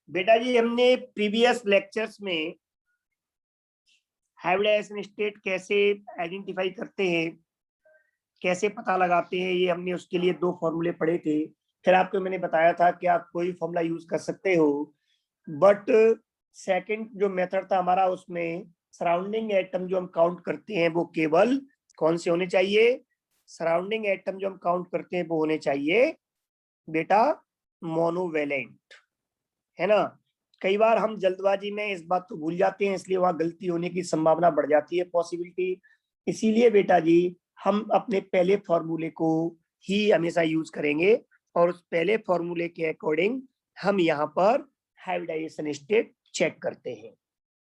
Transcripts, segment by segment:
बेटा जी हमने previous lectures में हाइब्रिडाइजेशन स्टेट कैसे आइडेंटिफाई करते हैं, कैसे पता लगाते हैं, ये हमने उसके लिए दो फॉर्मूले पढ़े थे। फिर आपको मैंने बताया था कि आप कोई फॉर्मूला यूज कर सकते हो, बट सेकंड जो मेथड था हमारा, उसमें सराउंडिंग एटम जो हम काउंट करते हैं वो केवल कौन से होने चाहिए? सराउंडिंग एटम जो हम काउंट करते हैं वो होने चाहिए बेटा मोनोवेलेंट, है ना। कई बार हम जल्दबाजी में इस बात को भूल जाते हैं, इसलिए वहां गलती होने की संभावना बढ़ जाती है, पॉसिबिलिटी। इसीलिए बेटा जी हम अपने पहले फॉर्मूले को ही हमेशा यूज करेंगे और उस पहले फॉर्मूले के अकॉर्डिंग हम यहाँ पर हाइब्रिडाइजेशन स्टेट चेक करते हैं।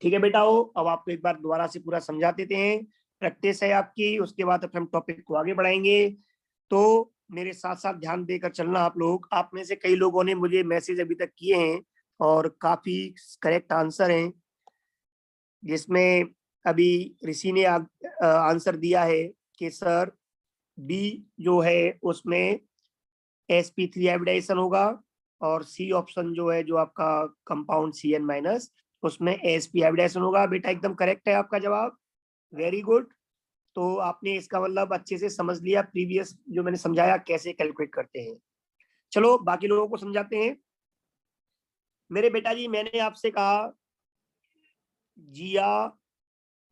ठीक है बेटा, हो अब आपको एक बार दोबारा से पूरा समझा देते हैं, प्रैक्टिस है आपकी, उसके बाद फिर हम टॉपिक को आगे बढ़ाएंगे। तो मेरे साथ साथ ध्यान देकर चलना आप लोग। आप में से कई लोगों ने मुझे मैसेज अभी तक किए हैं और काफी करेक्ट आंसर हैं, जिसमें अभी ऋषि ने आंसर दिया है कि सर बी जो है उसमें sp3 हाइब्रिडाइजेशन होगा, और सी ऑप्शन जो है जो आपका कंपाउंड CN- उसमें sp हाइब्रिडाइजेशन होगा। बेटा एकदम करेक्ट है आपका जवाब, वेरी गुड। तो आपने इसका मतलब अच्छे से समझ लिया प्रीवियस जो मैंने समझाया कैसे कैलकुलेट करते हैं। चलो बाकी लोगों को समझाते हैं। मेरे बेटा जी मैंने आपसे कहा जिया,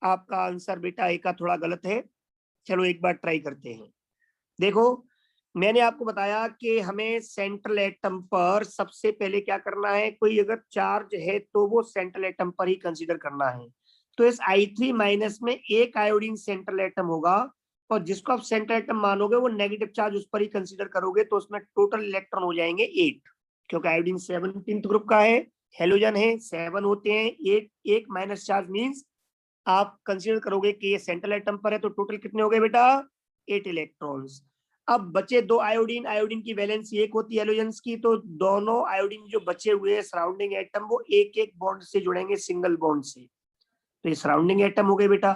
आपका आंसर बेटा ए का थोड़ा गलत है। चलो एक बार ट्राई करते हैं। देखो मैंने आपको बताया कि हमें सेंट्रल एटम पर सबसे पहले क्या करना है, कोई अगर चार्ज है तो वो सेंट्रल एटम पर ही कंसीडर करना है। तो इस I3- में एक आयोडीन सेंट्रल एटम होगा, और जिसको आप सेंट्रल एटम मानोगे वो नेगेटिव चार्ज उस पर ही कंसीडर करोगे, तो उसमें टोटल इलेक्ट्रॉन हो जाएंगे 8, क्योंकि आयोडीन 17th ग्रुप का है, हेलोजन है 7 होते हैं, 8 एक माइनस चार्ज मीन्स आप कंसीडर करोगे कि ये सेंट्रल एटम पर है, तो टोटल कितने हो गए बेटा? 8 इलेक्ट्रॉन्स। अब बचे दो आयोडीन, आयोडीन की वैलेंसी एक होती है हेलोजन्स की, तो दोनों आयोडीन जो बचे हुए हैं सराउंडिंग एटम वो एक एक बॉन्ड से जुड़ेंगे, सिंगल बॉन्ड से, तो ये सराउंडिंग एटम हो गए बेटा।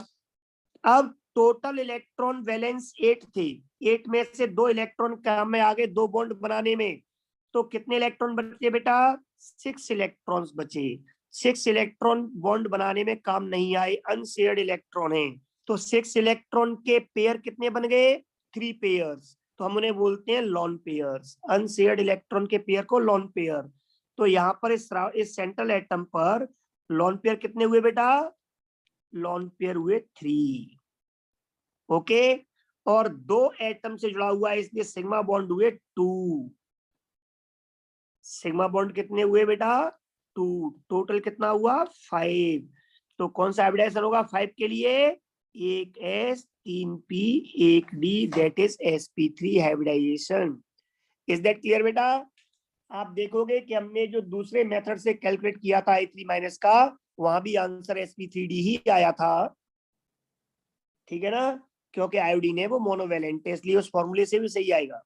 अब टोटल इलेक्ट्रॉन वैलेंस 8 थी, 8 में से 2 इलेक्ट्रॉन काम में आ गए 2 बॉन्ड बनाने में, तो कितने इलेक्ट्रॉन बचे बेटा? 6 इलेक्ट्रॉन्स बचे। 6 इलेक्ट्रॉन बॉन्ड बनाने में काम नहीं आए, अनशेयर्ड इलेक्ट्रॉन है, तो 6 इलेक्ट्रॉन के पेयर कितने बन गए? 3 पेयर्स, तो हम उन्हें बोलते हैं लॉन पेयर्स। अनशेयर्ड इलेक्ट्रॉन के पेयर को लॉन पेयर। तो यहाँ पर इस सेंट्रल एटम पर लॉन पेयर कितने हुए बेटा? लॉन पेयर हुए 3। ओके, और 2 एटम से जुड़ा हुआ है इसलिए सिग्मा बॉन्ड हुए 2। सिग्मा बॉन्ड कितने हुए बेटा? 2। टोटल कितना हुआ? 5। तो कौन सा हाइब्रिडाइजेशन होगा 5 के लिए? एक S 3 P 1 D, that is sp3 hybridization. Is that clear बेटा? आप देखोगे कि हमने जो दूसरे मेथड से कैलकुलेट किया था I3- का, वहां भी आंसर sp3D ही आया था, ठीक है ना, क्योंकि आयोडीन है वो मोनोवेलेंट है, इसलिए उस फॉर्मूले से भी सही आएगा।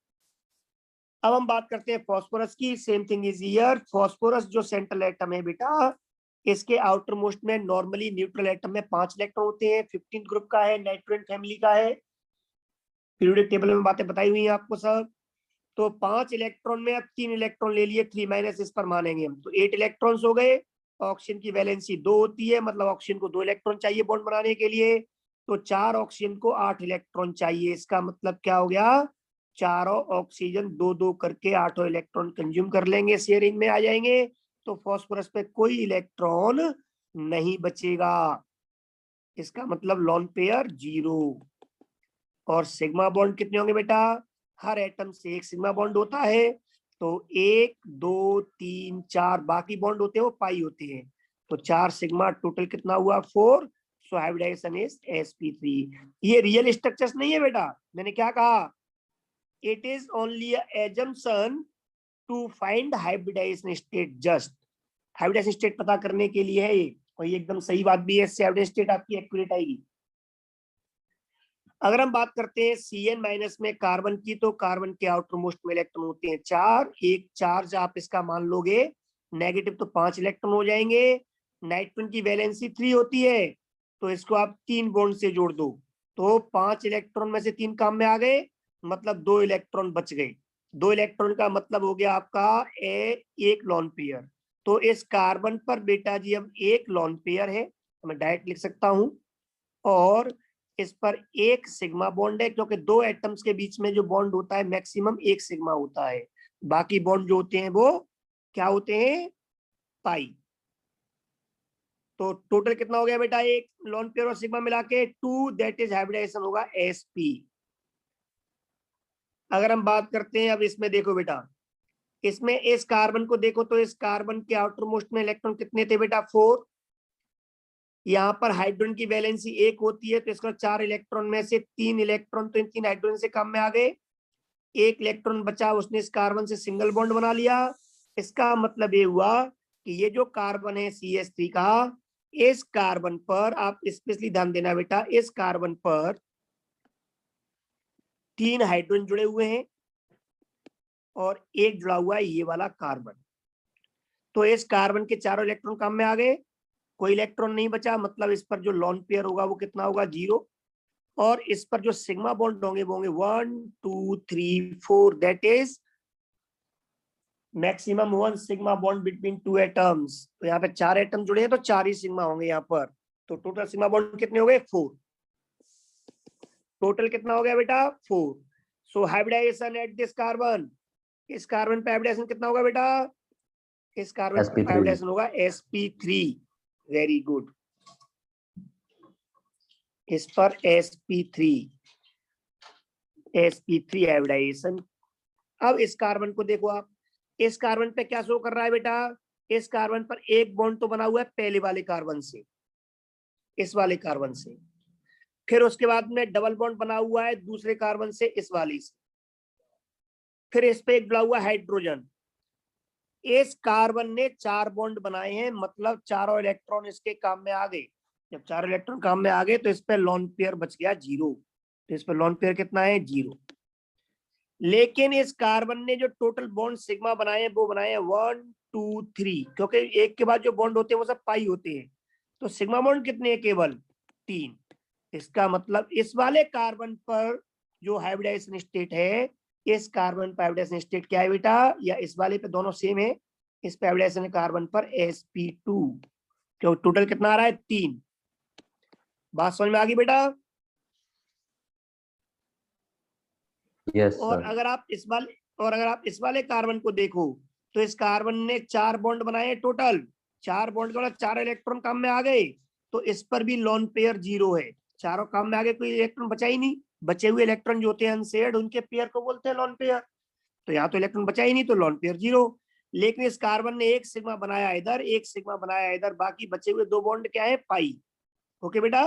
अब हम बात करते हैं फॉस्फोरस की। Same thing is here. Phosphorus जो सेंट्रल एटम है बेटा, इसके आउटर मोस्ट में नॉर्मली न्यूट्रल एटम में 5 इलेक्ट्रॉन होते हैं, 15th ग्रुप का है, नाइट्रोजन फैमिली का है, पीरियोडिक टेबल में बातें बताई हुई हैं आपको सब। तो 5 इलेक्ट्रॉन में अब 3 इलेक्ट्रॉन ले लिए, 3- इस पर मानेंगे हम, तो 8 इलेक्ट्रॉन्स हो गए। ऑक्सीजन की वैलेंसी 2 होती है, मतलब ऑक्सीजन को 2 इलेक्ट्रॉन चाहिए बॉन्ड बनाने के लिए, तो 4 ऑक्सीजन को 8 इलेक्ट्रॉन चाहिए। इसका मतलब क्या हो गया? चारों ऑक्सीजन 2-2 करके 8 इलेक्ट्रॉन कंज्यूम कर लेंगे, शेयरिंग में आ जाएंगे, तो फास्फोरस पे कोई इलेक्ट्रॉन नहीं बचेगा। इसका मतलब लॉन पेयर 0। और सिग्मा बॉन्ड कितने होंगे बेटा? हर एटम से एक सिग्मा बॉन्ड होता है, तो 1 2 3 4 बाकी बॉन्ड होते हैं वो पाई होते हैं, तो 4 सिग्मा, टोटल कितना हुआ? 4। सो हाइब्रिडाइजेशन इज sp3। ये रियल स्ट्रक्चर्स नहीं है बेटा, मैंने क्या कहा? It is only assumption to find hybridization state, just hybridization state पता करने के लिए है ये, और ये एकदम सही बात भी है, इससे हाइब्रिडाइजेशन स्टेट आपकी एक्यूरेट आएगी। अगर हम बात करते हैं CN- में कार्बन की, तो कार्बन के आउटर मोस्ट में इलेक्ट्रॉन होते हैं 4। एक चार्ज आप इसका मान लोगे नेगेटिव, तो 5 इलेक्ट्रॉन हो जाएंगे। नाइट्रोजन की वैलेंसी 3 होती है, तो इसको आप 3 बॉन्ड से जोड़ दो, तो 5 इलेक्ट्रॉन में से 3 काम में आ गए, मतलब 2 इलेक्ट्रॉन बच गए। 2 इलेक्ट्रॉन का मतलब हो गया आपका एक लॉन पेयर। तो इस कार्बन पर बेटा जी अब एक लोन पेयर है, तो मैं डायरेक्ट लिख सकता हूं, और इस पर एक सिग्मा बॉन्ड है, क्योंकि दो एटम्स के बीच में जो बॉन्ड होता है मैक्सिमम एक सिग्मा होता है, बाकी बॉन्ड जो होते हैं वो क्या होते हैं, पाई। तो टोटल कितना हो गया बेटा, एक लोन पेयर और सिग्मा मिला के 2, दैट इज हाइब्रिडाइजेशन होगा sp। अगर हम बात करते हैं अब इसमें, देखो बेटा, इसमें इस कार्बन को देखो, तो इस कार्बन के आउटर मोस्ट में इलेक्ट्रॉन कितने थे बेटा, 4। यहाँ पर हाइड्रोजन की वैलेंसी 1 होती है, तो इसका 4 इलेक्ट्रॉन में से 3 इलेक्ट्रॉन तो इन 3 हाइड्रोजन से काम में आ गए, 1 इलेक्ट्रॉन बचा, उसने इस कार्बन से सिंगल बॉन्ड बना लिया। इसका मतलब ये हुआ कि ये जो कार्बन है CH3 का, इस कार्बन पर आप स्पेशली ध्यान देना बेटा, इस कार्बन पर 3 हाइड्रोजन जुड़े हुए हैं और एक जुड़ा हुआ है ये वाला कार्बन। तो इस कार्बन के चारों इलेक्ट्रॉन काम में आ गए, कोई इलेक्ट्रॉन नहीं बचा, मतलब इस पर जो लोन पेयर होगा वो कितना होगा, 0। और इस पर जो सिग्मा बॉन्ड होंगे वो होंगे 1 2 3 4, that is maximum 1 sigma bond between 2 atoms. तो यहाँ पे 4 एटम जुड़े हैं तो 4 ही सिग्मा होंगे यहाँ पर। तो टोटल सिग्मा बॉन्ड कितने हो गए, 4। टोटल कितना हो गया बेटा, 4। सो हाइब्रिडाइजेशन एट दिस कार्बन, इस कार्बन पे हाइब्रिडाइजेशन कितना होगा बेटा, इस कार्बन पे हाइब्रिडाइजेशन होगा sp3। वेरी गुड, इस पर sp3 हाइब्रिडाइजेशन। अब इस कार्बन को देखो आप, इस कार्बन पे क्या शो कर रहा है बेटा, इस कार्बन पर एक बॉन्ड तो बना हुआ है पहले वाले कार्बन से, इस वाले कार्बन से, फिर उसके बाद में डबल बॉन्ड बना हुआ है दूसरे कार्बन से, इस वाली से, फिर इस पे एक जुड़ा हुआ हाइड्रोजन। इस कार्बन ने 4 बॉन्ड बनाए हैं, मतलब चारों इलेक्ट्रॉन इसके काम में आ गए। जब 4 इलेक्ट्रॉन काम में आ गए तो इस पे लोन पेयर बच गया 0। तो इस पे लोन पेयर कितना है, 0। लेकिन इस कार्बन ने जो टोटल बॉन्ड सिग्मा बनाए हैं वो बनाए हैं 1 2 3, क्योंकि एक के बाद जो बॉन्ड होते हैं वो सब पाई होते हैं। तो सिग्मा बॉन्ड कितने हैं, केवल 3। इसका मतलब इस वाले कार्बन पर जो हाइब्रिडाइजेशन स्टेट है, इस कार्बन पर हाइब्रिडाइजेशन स्टेट क्या है बेटा, या इस वाले पे दोनों सेम है, इस पे हाइब्रिडाइजेशन कार्बन पर sp2, क्योंकि टोटल कितना आ रहा है, 3। बात समझ में आ गई बेटा। यस और सर। अगर आप इस वाले कार्बन को देखो, तो इस कार्बन ने 4 बॉन्ड बनाए टोटल, 4 बॉन्ड के बाद 4 इलेक्ट्रॉन काम में आ गए, तो इस पर भी लोन पेयर 0 है। चारों काम में आ गए, कोई इलेक्ट्रॉन बचा ही नहीं, बचे हुए इलेक्ट्रॉन जो होते हैं अनशेयर्ड, उनके पेयर को बोलते हैं लोन पेयर। तो यहाँ तो इलेक्ट्रॉन बचा ही नहीं, तो लोन पेयर 0। लेकिन इस कार्बन ने एक सिग्मा बनाया इधर, एक सिग्मा बनाया इधर, बाकी बचे हुए 2 बॉन्ड क्या है, पाई। ओके बेटा।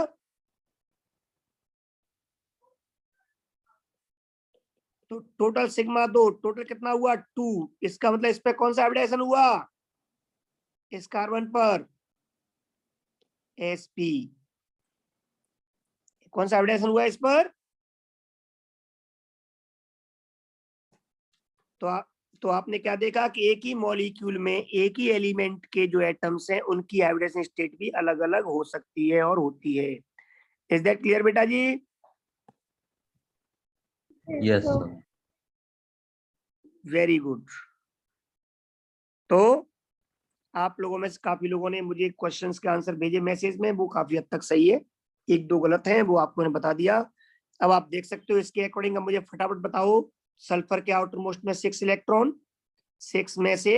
तो टोटल सिग्मा 2, टोटल कितना हुआ, 2। इसका मतलब इस पे कौन सा हाइब्रिडाइजेशन हुआ, इस कार्बन पर sp, कौन सा हाइब्रिडाइजेशन हुआ इस पर, तो आपने क्या देखा कि एक ही मॉलिक्यूल में एक ही एलिमेंट के जो एटम्स हैं उनकी हाइब्रिडाइजेशन स्टेट भी अलग अलग हो सकती है और होती है। इज दैट क्लियर बेटा जी। Yes sir. Very good. तो आप लोगों में से काफी लोगों ने मुझे क्वेश्चंस के आंसर भेजे मैसेज में, वो काफी हद तक सही है, 1 2 गलत हैं, वो आपको ने बता दिया। अब आप देख सकते हो इसके अकॉर्डिंग। अब मुझे फटाफट बताओ, सल्फर के आउटर मोस्ट में 6 इलेक्ट्रॉन, 6 में से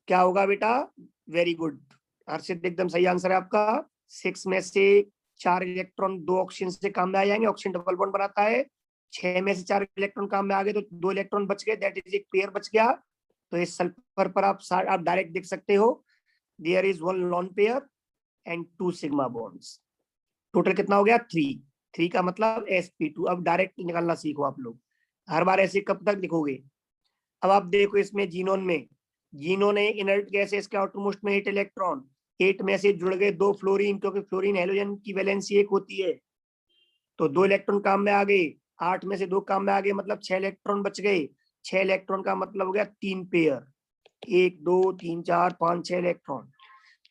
क्या होगा बेटा, वेरी गुड हर्षित, एकदम सही आंसर है आपका। 6 में से 4 इलेक्ट्रॉन 2 ऑक्सीजन से काम में आ जाएंगे, ऑक्सीजन डबल बॉन्ड बनाता है। 6 में से 4 इलेक्ट्रॉन काम में आ गए तो 2 इलेक्ट्रॉन बच गए, दैट इज एक पेयर बच गया। तो इस सल्फर पर आप डायरेक्ट देख सकते हो, there is 1 lone pair and 2 sigma bonds. Total कितना हो गया, 3। 3 का मतलब sp2। अब डायरेक्ट निकालना सीखो आप लोग, हर बार ऐसे कब तक लिखोगे। अब आप देखो इसमें जीनोन में, जीनोन है इनर्ट गैस है, इसके आउटर मोस्ट में 8 इलेक्ट्रॉन, 8 में से जुड़ गए 2 फ्लोरीन, क्योंकि फ्लोरीन हेलोजन की वैलेंसी 1 होती है, तो 2 इलेक्ट्रॉन काम में आ गए, 8 में से 2 काम में आ गए, मतलब 6 इलेक्ट्रॉन बच गए। 6 इलेक्ट्रॉन का मतलब हो गया 3 पेयर, 1 2 3 4 5 6 इलेक्ट्रॉन।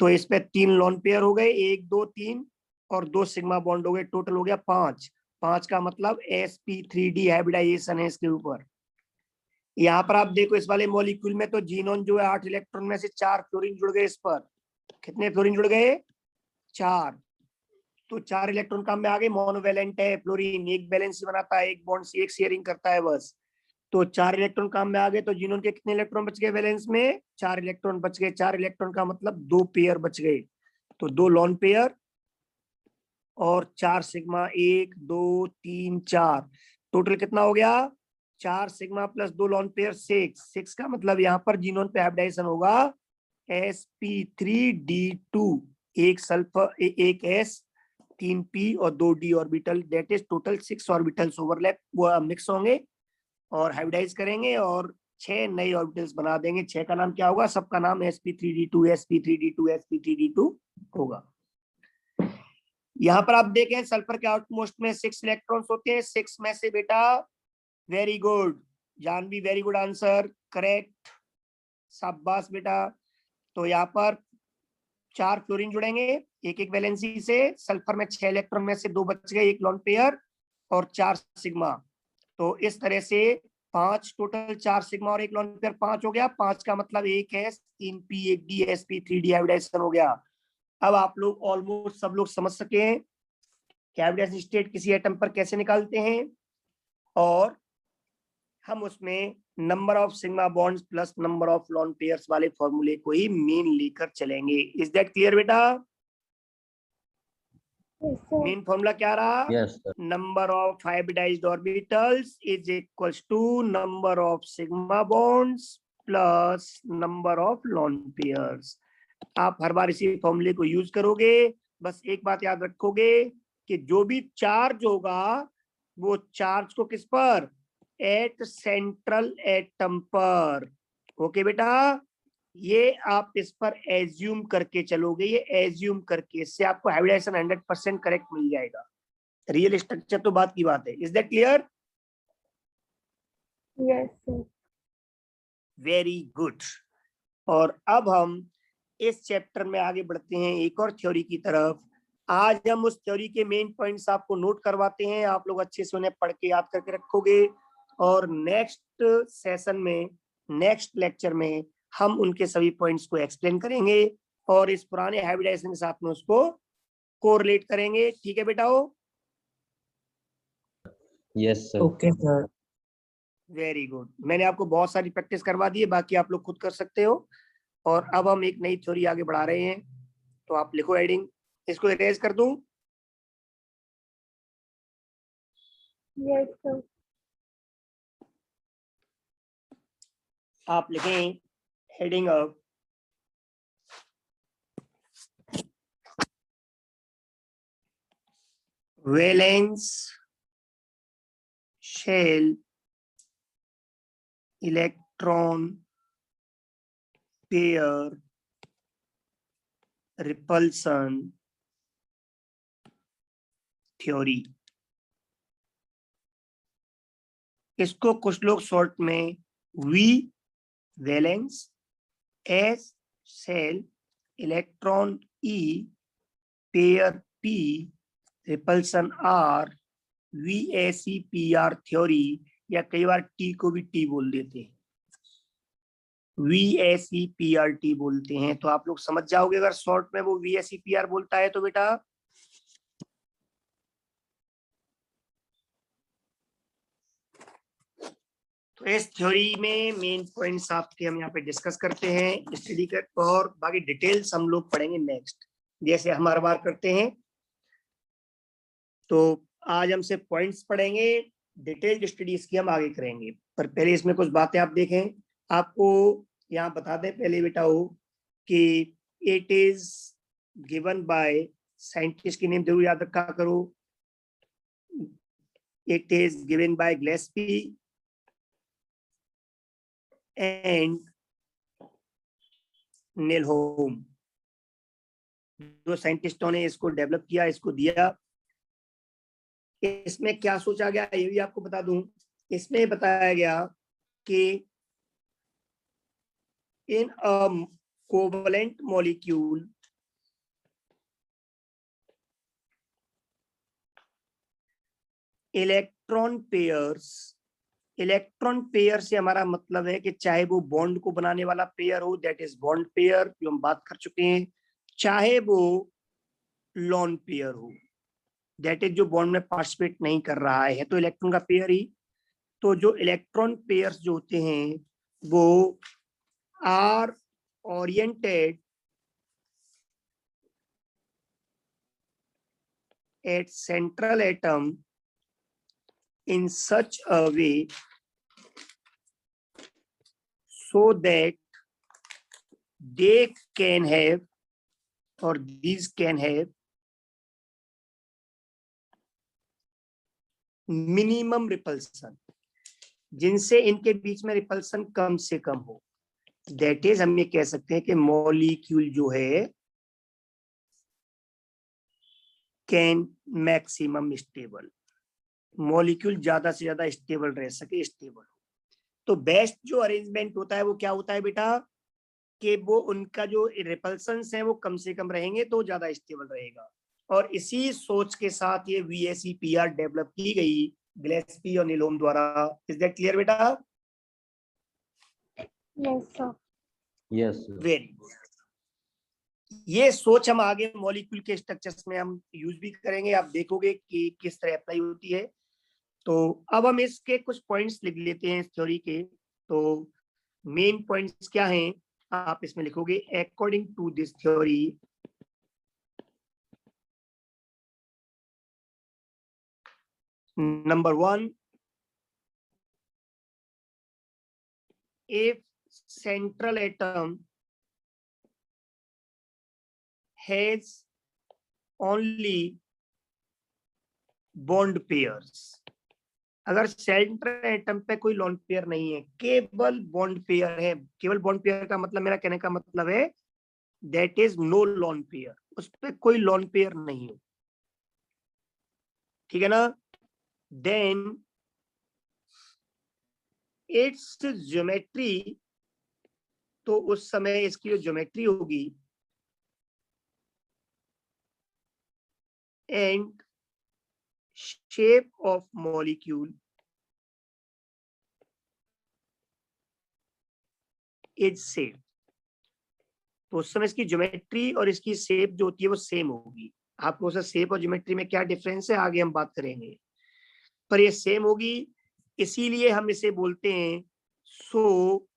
तो इस पे 3 लोन पेयर हो गए, 1 2 3, और 2 सिग्मा बॉन्ड हो गए, टोटल हो गया 5। 5 का मतलब sp3d हाइब्रिडाइजेशन है इसके ऊपर। यहाँ पर आप देखो इस वाले मॉलिक्यूल में तो जीनोन जो है 8 इलेक्ट्रॉन में से 4 फ्लोरीन जुड़ गए इस पर। कितने फ्लोरीन जुड़ गए? 4। तो 4 इलेक्ट्रॉन काम में आ गए। मोनोवेलेंट है फ्लोरीन, एक बैलेंस बनाता है, एक बॉन्ड से एक शेयरिंग करता है बस। तो 4 इलेक्ट्रॉन काम में आ गए। तो जीनोन के कितने इलेक्ट्रॉन बच गए वैलेंस में? 4 इलेक्ट्रॉन बच गए। 4 इलेक्ट्रॉन का मतलब 2 पेयर बच गए। तो 2 लॉन पेयर और 4 सिग्मा, 1 2 3 4, टोटल कितना हो गया? 4 सिग्मा प्लस 2 लॉन पेयर 6 का मतलब यहाँ पर जीनोन पे हाइब्रिडाइजेशन होगा sp3d2, एक सल्फर एक s, 3 p और 2 d orbital, that is total 6 orbitals overlap वो मिक्स होंगे और हाइब्रिडाइज करेंगे और 6 नए ऑर्बिटल्स बना देंगे। 6 का नाम क्या होगा? सबका नाम sp3d2 sp3d2 sp3d2 होगा। यहाँ पर आप देखें सल्फर के आउटमोस्ट में 6 इलेक्ट्रॉन्स होते हैं। 6 में से बेटा very good Janvi, very good answer, correct, शाबाश बेटा। तो यहाँ पर 4 फ्लोरीन जुड़ेंगे एक एक वैलेंसी से। सल्फर में 6 इलेक्ट्रॉन में से 2 बच गए, एक लॉन पेयर और 4 सिग्मा। तो इस तरह से 5 टोटल, 4 सिग्मा और एक लॉन पेयर 5 हो गया। 5 का मतलब 1 s 3 p 1 d sp3d hybridisation हो गया। अब आप लोग ऑलमोस्ट सब लोग समझ सके हैं कि हाइब्रिडाइजेशन स्टेट किसी एटम पर कैसे निकालते हैं और हम उसमें number of sigma bonds plus number of lone pairs वाले फॉर्मूले को ही मेन लेकर चलेंगे। इज दैट क्लियर बेटा? मेन फॉर्मूला क्या रहा? Yes, sir. Number of hybridized orbitals is equals to number of sigma bonds plus number of lone pairs. आप हर बार इसी फॉर्मूले को यूज करोगे। बस एक बात याद रखोगे कि जो भी चार्ज होगा वो चार्ज को किस पर? एट सेंट्रल एटम पर। ओके बेटा, ये आप इस पर एज्यूम करके चलोगे। ये एज्यूम करके इससे आपको हाइब्रिडाइजेशन 100% करेक्ट मिल जाएगा। रियल स्ट्रक्चर तो बात की बात है। Is that clear? Yes sir. Very good. और अब हम इस चैप्टर में आगे बढ़ते हैं एक और थ्योरी की तरफ। आज हम उस थ्योरी के मेन पॉइंट्स आपको नोट करवाते हैं। आप लोग अच्छे से उन्हें पढ़ के याद करके रखोगे और नेक्स्ट सेशन में, नेक्स्ट लेक्चर में हम उनके सभी पॉइंट्स को एक्सप्लेन करेंगे और इस पुराने हाइब्रिडाइजेशन के साथ में उसको कोरिलेट करेंगे। ठीक है बेटा? हो Yes, sir. Okay sir. Very good. मैंने आपको बहुत सारी प्रैक्टिस करवा दी है, बाकी आप लोग खुद कर सकते हो। और अब हम एक नई थ्योरी आगे बढ़ा रहे हैं, तो आप लिखो हेडिंग। इसको इरेज कर दूं? Yes sir. आप लिखें heading of valence shell electron pair repulsion theory. इसको कुछ लोग शॉर्ट में V valence, S shell electron, E pair, P repulsion, R VACPR theory, या कई बार टी को भी टी बोल देते हैं, VACPRT बोलते हैं। तो आप लोग समझ जाओगे अगर शॉर्ट में वो VACPR बोलता है तो बेटा। तो इस थ्योरी में मेन पॉइंट्स आपके हम यहाँ पे डिस्कस करते हैं, स्टडी कर, और बाकी डिटेल्स हम लोग पढ़ेंगे नेक्स्ट, जैसे हम हर बार करते हैं। तो आज हम सिर्फ पॉइंट्स पढ़ेंगे, डिटेल्ड स्टडी इसकी हम आगे करेंगे। पर पहले इसमें कुछ बातें आप देखें। आपको यहाँ बता दें पहले बेटा हो कि it is given by, scientist की नेम जरूर याद रखा करो। It is given by Gillespie and Nyholm, जो साइंटिस्टों ने इसको डेवलप किया, इसको दिया। इसमें क्या सोचा गया ये भी आपको बता दूं। इसमें बताया गया कि in a covalent molecule electron pairs electron pair से हमारा मतलब है कि चाहे वो बॉन्ड को बनाने वाला पेयर हो, दैट इज बॉन्ड पेयर, जो हम बात कर चुके हैं, चाहे वो लॉन पेयर हो, दैट इज जो बॉन्ड में पार्टिसिपेट नहीं कर रहा है, तो इलेक्ट्रॉन का पेयर ही। तो जो इलेक्ट्रॉन पेयर्स जो होते हैं वो are oriented at central atom in such a way so that they can have, or these can have, minimum repulsion, जिनसे इनके बीच में रिपल्सन कम से कम हो। दैट इज हम ये कह सकते हैं कि मॉलिक्यूल जो है कैन मैक्सिमम स्टेबल, मॉलिक्यूल ज्यादा से ज्यादा स्टेबल रह सके, स्टेबल हो। तो बेस्ट जो अरेंजमेंट होता है वो क्या होता है बेटा, कि वो उनका जो रिपल्सन्स है वो कम से कम रहेंगे तो ज्यादा स्टेबल रहेगा। और इसी सोच के साथ ये VSEPR डेवलप की गई गिलेस्पी और नीलोम द्वारा। इज दैट क्लियर बेटा? Yes, sir. Yes, sir. Very good. ये सोच हम आगे मॉलिक्यूल के स्ट्रक्चर्स में हम यूज भी करेंगे, आप देखोगे कि किस तरह अप्लाई होती है। तो अब हम इसके कुछ पॉइंट्स लिख लेते हैं इस थ्योरी के। तो मेन पॉइंट्स क्या हैं आप इसमें लिखोगे, according to this theory number 1, if central atom has only bond pairs, अगर सेंट्रल एटम पे कोई लॉन पेयर नहीं है, केवल बॉन्ड पेयर है, केवल बॉन्ड पेयर का मतलब, मेरा कहने का मतलब है that is no lone pair, उस पे कोई लॉन पेयर नहीं है, ठीक है ना? देन इट्स ज्योमेट्री, तो उस समय इसकी जो ज्योमेट्री होगी and shape of molecule is same, तो उस समय इसकी ज्योमेट्री और इसकी शेप जो होती है वो सेम होगी। आपको उस शेप और ज्योमेट्री में क्या डिफरेंस है आगे हम बात करेंगे, पर ये सेम होगी, इसीलिए हम इसे बोलते हैं, so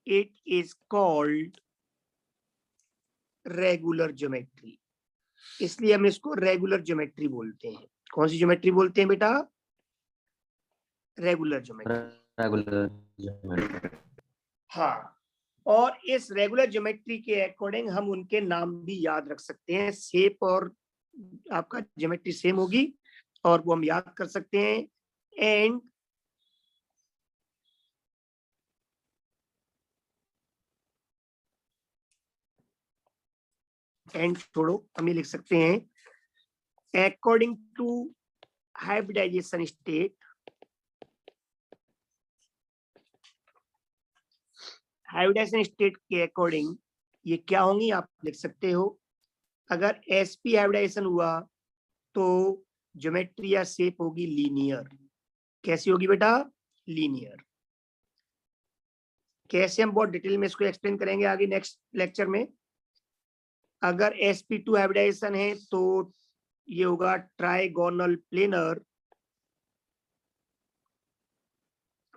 it is called regular geometry, इसलिए हम इसको रेगुलर ज्योमेट्री बोलते हैं। कौन सी ज्योमेट्री बोलते हैं बेटा? Regular geometry. Regular geometry. हाँ, और इस रेगुलर ज्योमेट्री के अकॉर्डिंग हम उनके नाम भी याद रख सकते हैं, शेप और आपका ज्योमेट्री सेम होगी और वो हम याद कर सकते हैं। एंड छोड़ो, हम ये लिख सकते हैं according to hybridization state, hybridization state के अकॉर्डिंग ये क्या होंगी आप लिख सकते हो। अगर sp हाइब्रिडाइजेशन हुआ तो ज्योमेट्री या शेप होगी लीनियर। कैसी होगी बेटा? लीनियर। कैसे हम बहुत डिटेल में इसको एक्सप्लेन करेंगे आगे नेक्स्ट लेक्चर में। अगर sp2 हाइब्रिडाइजेशन है तो ये होगा ट्राइगोनल प्लेनर,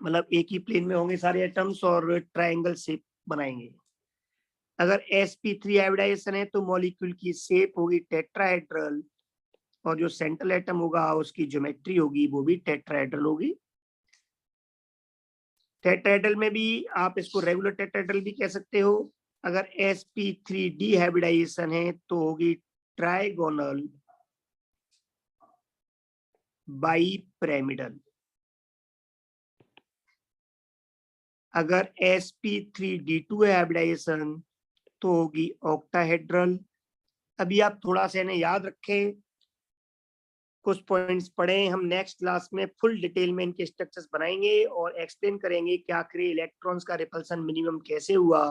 मतलब एक ही प्लेन में होंगे सारे एटम्स और ट्रायंगल शेप बनाएंगे। अगर sp3 हाइब्रिडाइजेशन है तो मॉलिक्यूल की शेप होगी टेट्राहेड्रल और जो सेंट्रल एटम होगा उसकी ज्योमेट्री होगी वो भी टेट्राहेड्रल होगी। टेट्राहेड्रल में भी आप इसको रेगुलर टेट्राहेड्रल भी कह सकते हो। अगर sp3d हाइब्रिडाइजेशन है तो होगी ट्राइगोनल बाइपिरामिडल। अगर sp3d2 है हाइब्रिडाइजेशन तो होगी ऑक्टाहेड्रल। अभी आप थोड़ा सा इन्हें याद रखें, कुछ पॉइंट्स पढ़ें, हम नेक्स्ट क्लास में फुल डिटेल में इनके स्ट्रक्चर्स बनाएंगे और एक्सप्लेन करेंगे कि आखिर इलेक्ट्रॉन्स का रिपल्सन मिनिमम कैसे हुआ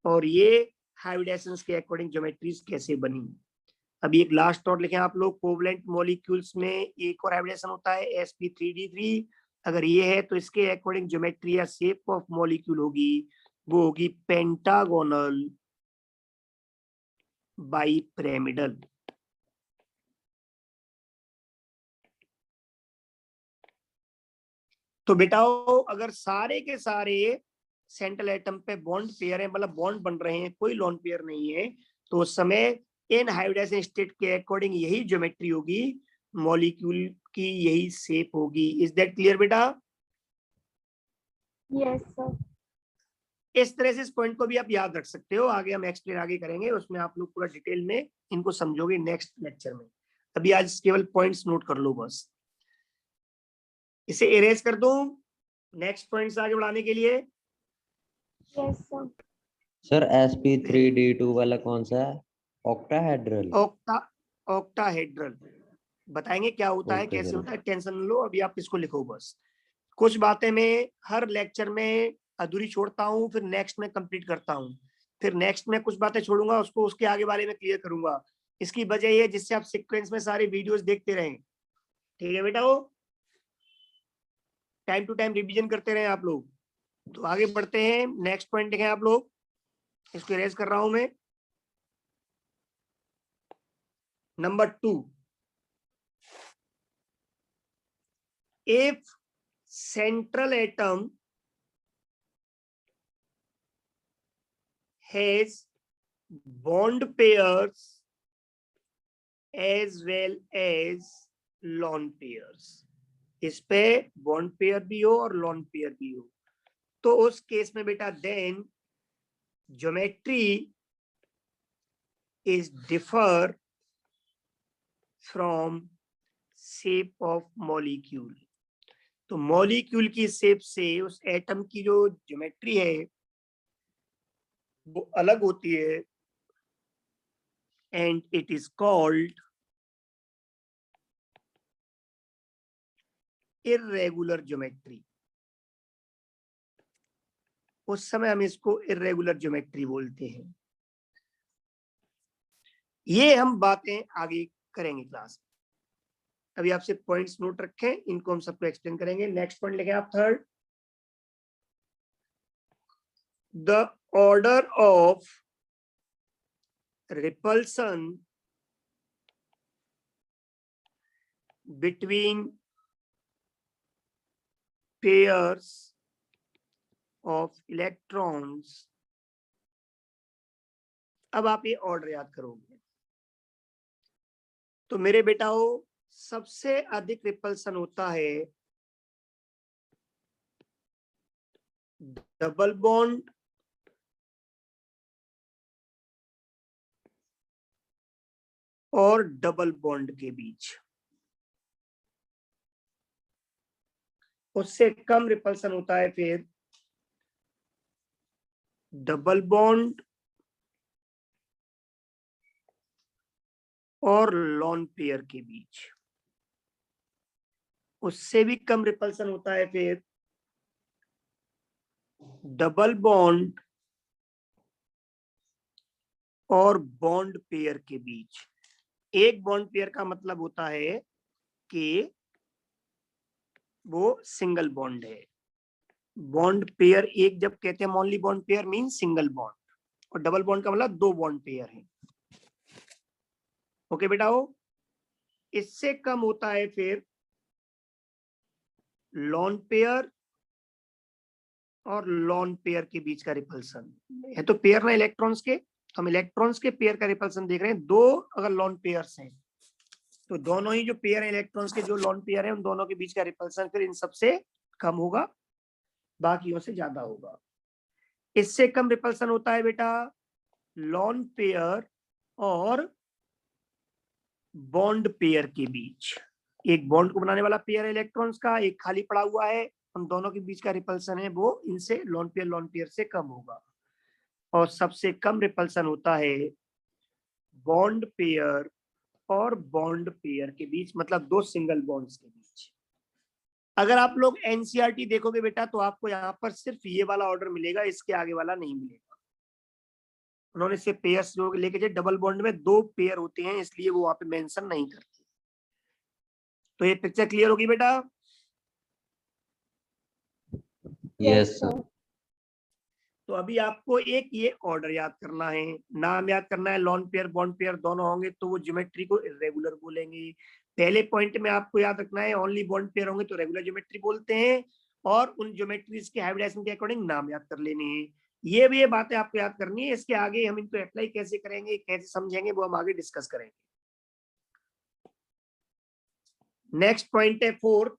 और ये हाइब्रिडाइजेशंस के अकॉर्डिंग ज्योमेट्रीज कैसे बनी। अभी एक लास्ट नोट लिखें आप लोग, कोवलेंट मॉलिक्यूल्स में एक और हाइब्रिडेशन होता है sp3d3। अगर ये है तो इसके अकॉर्डिंग ज्योमेट्री या शेप ऑफ मॉलिक्यूल होगी, वो होगी पेंटागोनल बाइपिरामिडल। तो बेटाओ अगर सारे के सारे सेंट्रल एटम पे बॉन्ड पेयर है, मतलब बॉन्ड बन रहे हैं, कोई लोन पेयर नहीं है, तो उस समय इन हाइब्रिडाइजेशन स्टेट के अकॉर्डिंग यही ज्योमेट्री होगी, मॉलिक्यूल की यही शेप होगी। इज दैट क्लियर बेटा? Yes, sir. इस तरह से इस पॉइंट को भी आप याद रख सकते हो, आगे हम एक्सप्लेन आगे करेंगे, उसमें आप लोग पूरा डिटेल में इनको समझोगे नेक्स्ट लेक्चर में। अभी आज केवल पॉइंट्स नोट कर लो बस, इसे इरेज कर दूं नेक्स्ट पॉइंट्स आगे बढ़ाने के लिए। Yes, sir. सर sp3d2 वाला कौन सा है? ऑक्टाहेड्रल। ऑक्टाहेड्रल बताएंगे क्या होता है, ओके कैसे सर। होता है, टेंशन न लो, अभी आप इसको लिखो बस। कुछ बातें मैं हर लेक्चर में अधूरी छोड़ता हूँ, फिर नेक्स्ट में कंप्लीट करता हूँ, फिर नेक्स्ट में कुछ बातें छोड़ूंगा, उसको उसके आगे बारे में क्लियर करूंगा। इसकी वजह ये है जिससे आप सीक्वेंस में सारे वीडियोस देखते रहें। ठीक है बेटा, वो टाइम टू टाइम रिवीजन करते रहें आप लोग। तो आगे बढ़ते हैं, नेक्स्ट पॉइंट देखें आप लोग, इसको इरेज कर रहा हूं मैं। Number 2, if central atom has bond pairs as well as lone pairs, इस पे बॉन्ड पेयर भी हो और लॉन पेयर भी हो, तो उस केस में बेटा then geometry is differ from shape of molecule. तो मॉलिक्यूल की शेप से उस एटम की जो ज्योमेट्री है वो अलग होती है, and it is called irregular geometry. उस समय हम इसको इर्रेगुलर ज्योमेट्री बोलते हैं। ये हम बातें आगे करेंगे क्लास में। अभी आपसे पॉइंट्स नोट रखें, इनको हम सबको एक्सप्लेन करेंगे। नेक्स्ट पॉइंट लिखें आप, third, the order of repulsion between pairs of electrons. अब आप ये ऑर्डर याद करोगे तो मेरे बेटाओ सबसे अधिक रिपल्सन होता है डबल बॉन्ड और डबल बॉन्ड के बीच, उससे कम रिपल्सन होता है फिर डबल बॉन्ड और लॉन पेयर के बीच, उससे भी कम रिपल्सन होता है फिर डबल बॉन्ड और बॉन्ड पेयर के बीच। एक बॉन्ड पेयर का मतलब होता है कि वो सिंगल बॉन्ड है। बॉन्ड पेयर एक जब कहते हैं only bond pair mean single bond, और डबल बॉन्ड का मतलब दो बॉन्ड पेयर है। ओके बेटा, हो इससे कम होता है फिर लॉन पेयर और लॉन पेयर के बीच का रिपल्सन है। तो पेयर ना इलेक्ट्रॉन्स के, हम इलेक्ट्रॉन्स के पेयर का रिपल्सन देख रहे हैं। दो अगर लॉन पेयर्स हैं तो दोनों ही जो पेयर है इलेक्ट्रॉन्स के, जो लॉन पेयर है, उन दोनों के बीच का रिपल्सन फिर इन सबसे कम होगा, बाकियों से ज्यादा होगा। इससे कम रिपल्सन होता है बेटा लॉन पेयर और बॉन्ड पेयर के बीच। एक बॉन्ड को बनाने वाला पेयर है इलेक्ट्रॉन्स का, एक खाली पड़ा हुआ है, उन दोनों के बीच का रिपल्सन है वो इनसे लॉन पेयर से कम होगा। और सबसे कम रिपल्सन होता है बॉन्ड पेयर और बॉन्ड पेयर के बीच, मतलब दो सिंगल बॉन्ड्स के बीच। अगर आप लोग एनसीईआरटी देखोगे बेटा तो आपको यहाँ पर सिर्फ ये वाला ऑर्डर मिलेगा, इसके आगे वाला नहीं मिलेगा। उन्होंने से पेयर्स जो लेके जाए, डबल बॉन्ड में 2 पेयर होते हैं, इसलिए वो वहां पे मेंशन नहीं करते। तो ये पिक्चर क्लियर होगी बेटा? Yes sir. तो अभी आपको एक ये ऑर्डर याद करना है, नाम याद करना है। लॉन पेयर बॉन्ड पेयर दोनों होंगे तो वो ज्योमेट्री को इरेगुलर बोलेंगे। पहले पॉइंट में आपको याद रखना है, ओनली बॉन्ड पेयर होंगे तो रेगुलर ज्योमेट्री बोलते हैं, और उन ज्योमेट्रीज के हाइब्रिडाइजेशन के अकॉर्डिंग नाम याद कर लेने हैं। ये बातें आपको याद करनी है। इसके आगे हम इनको अप्लाई कैसे करेंगे, कैसे समझेंगे, वो हम आगे डिस्कस करेंगे। नेक्स्ट पॉइंट है 4th,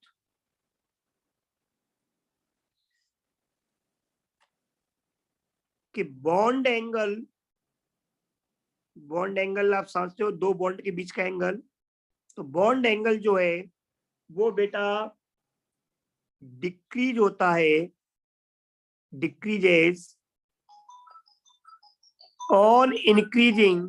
कि बॉन्ड एंगल आप समझते हो, 2 बॉन्ड के बीच का एंगल। तो बॉन्ड एंगल जो है वो बेटा डिक्रीज होता है, decreases on increasing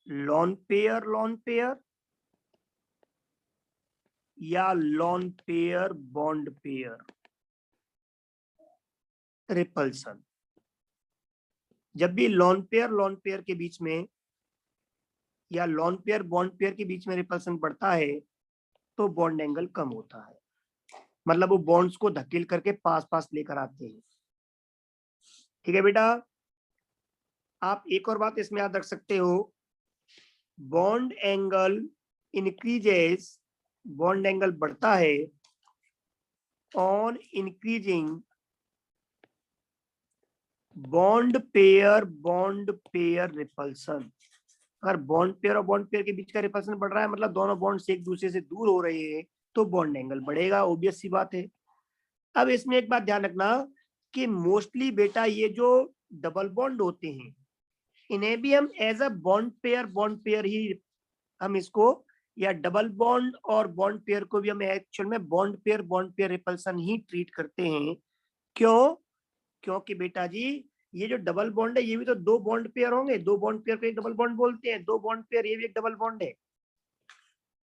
lone pair या lone pair bond pair repulsion. जब भी लॉन पेयर के बीच में या लॉन पेयर बॉन्ड पेयर के बीच में रिपल्सन बढ़ता है तो बॉन्ड एंगल कम होता है, मतलब वो बॉन्ड्स को धकेल करके पास पास लेकर आते हैं। ठीक है बेटा? आप एक और बात इसमें याद रख सकते हो, bond angle increases, bond angle बढ़ता है on increasing bond pair repulsion. अगर बॉन्ड पेयर और बॉन्ड पेयर के बीच का रिपल्सन बढ़ रहा है, मतलब दोनों बॉन्ड्स एक दूसरे से दूर हो रहे हैं, तो बॉन्ड एंगल बढ़ेगा, ऑब्वियस सी बात है। अब इसमें एक बात ध्यान रखना कि मोस्टली बेटा ये जो डबल बॉन्ड होते हैं, इन्हें भी हम एज अ बॉन्ड पेयर ही हम इसको, या डबल बॉन्ड और बॉन्ड पेयर को भी हम एक्चुअल में बॉन्ड पेयर रिपल्सन ही ट्रीट करते हैं। क्यों? क्योंकि बेटा जी ये जो डबल बॉन्ड है ये भी तो 2 बॉन्ड पेयर होंगे, 2 बॉन्ड पेयर को एक डबल बॉन्ड बोलते हैं, 2 बॉन्ड पेयर, ये भी एक डबल बॉन्ड है।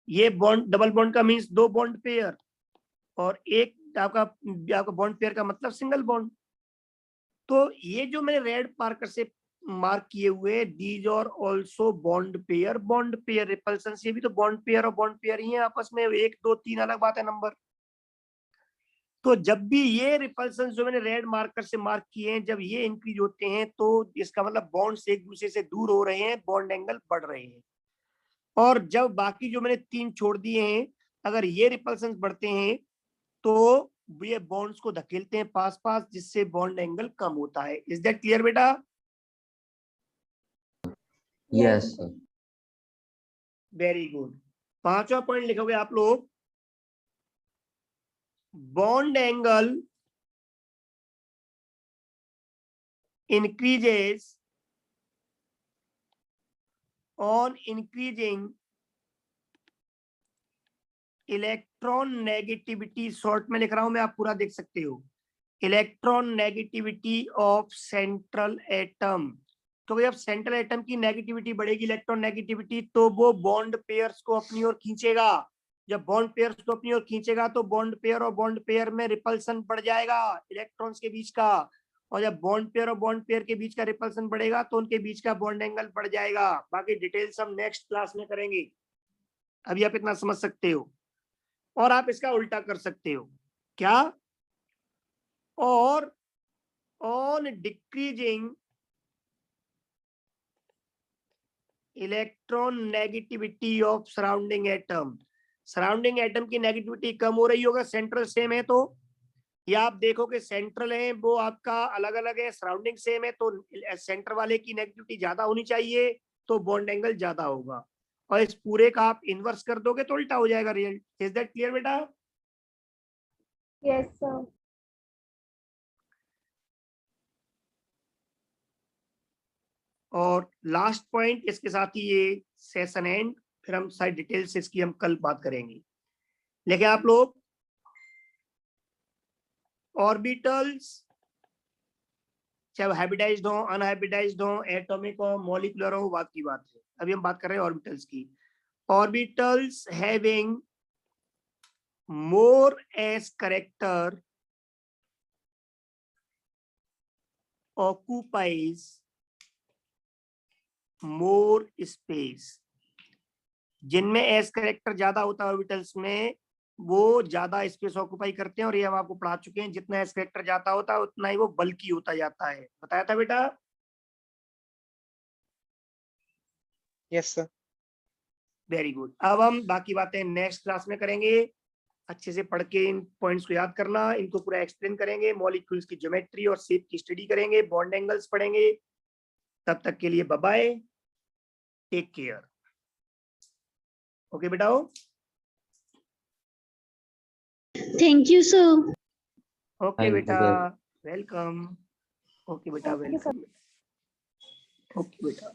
ये बॉन्ड डबल बॉन्ड का मीन्स 2 बॉन्ड पेयर, और एक आपका बॉन्ड पेयर का मतलब सिंगल बॉन्ड। तो ये जो मैंने रेड मार्कर से मार्क किए हुए, दीज और ऑल्सो बॉन्ड पेयर रिपल्सन, ये भी तो बॉन्ड पेयर और बॉन्ड पेयर ही है आपस में, 1 2 3 अलग बात है नंबर। तो जब भी ये रिपल्सन जो मैंने रेड मार्कर से मार्क किए हैं, जब ये इंक्रीज होते हैं तो इसका मतलब बॉन्ड्स एक दूसरे से दूर हो रहे हैं, बॉन्ड एंगल बढ़ रहे हैं। और जब बाकी जो मैंने 3 छोड़ दिए हैं, अगर ये रिपल्सन बढ़ते हैं तो ये बॉन्ड्स को धकेलते हैं पास पास, जिससे बॉन्ड एंगल कम होता है। इज दैट क्लियर बेटा? Yes sir. Very good. 5वां पॉइंट लिखोगे आप लोग, bond angle increases on increasing electronegativity. Short में लिख रहा हूं मैं, आप पूरा देख सकते हो। Electron negativity of central atom. तो जब सेंट्रल एटम की नेगेटिविटी बढ़ेगी, इलेक्ट्रॉन नेगेटिविटी, तो वो बॉन्ड पेयर्स को अपनी ओर खींचेगा। जब बॉन्ड पेयर्स को अपनी ओर खींचेगा तो बॉन्ड पेयर और बॉन्ड पेयर में रिपल्सन बढ़ जाएगा इलेक्ट्रॉन्स के बीच का। और जब बॉन्ड पेयर और बॉन्ड पेयर के बीच का रिपल्सन बढ़ेगा तो उनके बीच का बॉन्ड एंगल बढ़ जाएगा। बाकी डिटेल्स हम नेक्स्ट क्लास में करेंगे, अभी आप इतना समझ सकते हो। और आप इसका उल्टा कर सकते हो, क्या? और on decreasing electron negativity of surrounding atom. Surrounding atom की नेगेटिविटी कम हो रही होगा, सेंट्रल सेम है तो, या आप देखो कि सेंट्रल है वो आपका अलग अलग है, सराउंडिंग सेम है, तो सेंटर वाले की नेगेटिविटी ज्यादा होनी चाहिए, तो बॉन्ड एंगल ज्यादा होगा। और इस पूरे का आप इनवर्स कर दोगे तो उल्टा हो जाएगा रिजल्ट। इज दैट क्लियर बेटा? Yes, sir. और लास्ट पॉइंट, इसके साथ ही ये सेशन एंड, फिर हम सारी डिटेल्स इसकी हम कल बात करेंगे। लेकिन आप लोग ऑर्बिटल्स, चाहे हाइब्रिडाइज्ड हो, अनहाइब्रिडाइज्ड हो, एटॉमिक हो, मॉलिक्यूलर हो, बात की बात है। अभी हम बात कर रहे हैं ऑर्बिटल्स की। Orbitals having more as character occupies more space. जिनमें एस कैरेक्टर ज्यादा होता है ऑर्बिटल्स में वो ज्यादा स्पेस ऑक्यूपाई करते हैं, और ये हम आपको पढ़ा चुके हैं, जितना एस कैरेक्टर जाता होता है उतना ही वो बल्की होता जाता है, बताया था बेटा। Yes sir. Very good. अब हम बाकी बातें नेक्स्ट क्लास में करेंगे। अच्छे से पढ़ के इन पॉइंट्स को याद करना, इनको पूरा एक्सप्लेन करेंगे, मॉलिक्यूल्स की ज्योमेट्री और शेप की स्टडी करेंगे, बॉन्ड एंगल्स पढ़ेंगे। तब तक के लिए bye bye, take care. Okay बेटा। Thank you, sir. Okay Thank you, बेटा, sir. वेलकम। ओके बेटा, Okay, sir. वेलकम। ओके बेटा।